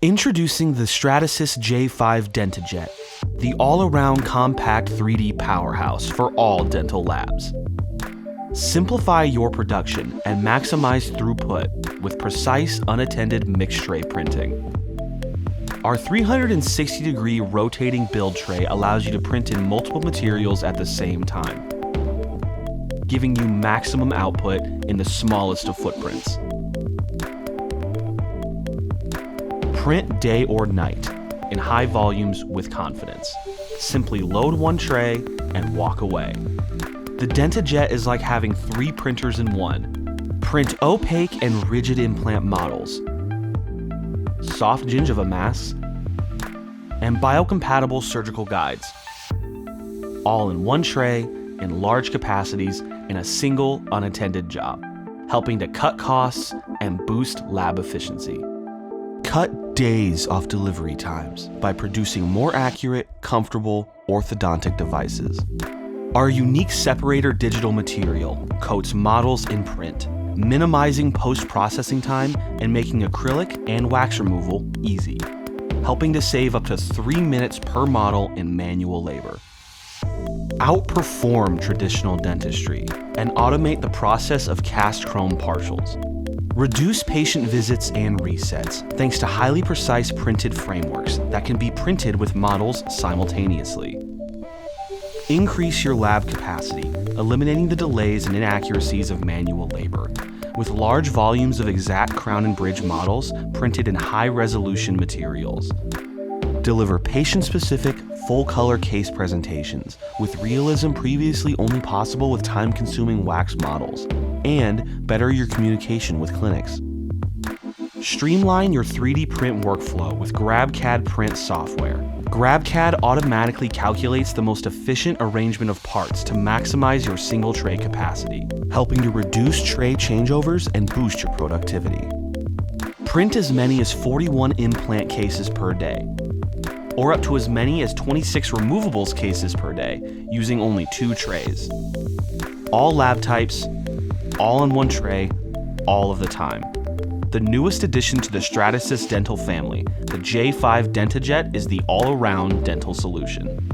Introducing the Stratasys J5 DentaJet, the all-around compact 3D powerhouse for all dental labs. Simplify your production and maximize throughput with precise, unattended mixed tray printing. Our 360-degree rotating build tray allows you to print in multiple materials at the same time, giving you maximum output in the smallest of footprints. Print day or night in high volumes with confidence. Simply load one tray and walk away. The DentaJet is like having 3 printers in one. Print opaque and rigid implant models, soft gingiva masks, and biocompatible surgical guides, all in one tray in large capacities in a single unattended job, helping to cut costs and boost lab efficiency. Cut days off delivery times by producing more accurate, comfortable orthodontic devices. Our unique separator digital material coats models in print, minimizing post-processing time and making acrylic and wax removal easy, helping to save up to 3 minutes per model in manual labor. Outperform traditional dentistry and automate the process of cast chrome partials. Reduce patient visits and resets thanks to highly precise printed frameworks that can be printed with models simultaneously. Increase your lab capacity, eliminating the delays and inaccuracies of manual labor, with large volumes of exact crown and bridge models printed in high-resolution materials. Deliver patient-specific, full-color case presentations with realism previously only possible with time-consuming wax models, and better your communication with clinics. Streamline your 3D print workflow with GrabCAD print software. GrabCAD automatically calculates the most efficient arrangement of parts to maximize your single tray capacity, helping to reduce tray changeovers and boost your productivity. Print as many as 41 implant cases per day, or up to as many as 26 removables cases per day using only 2 trays. All lab types, all in one tray, all of the time. The newest addition to the Stratasys dental family, the J5 DentaJet, is the all-around dental solution.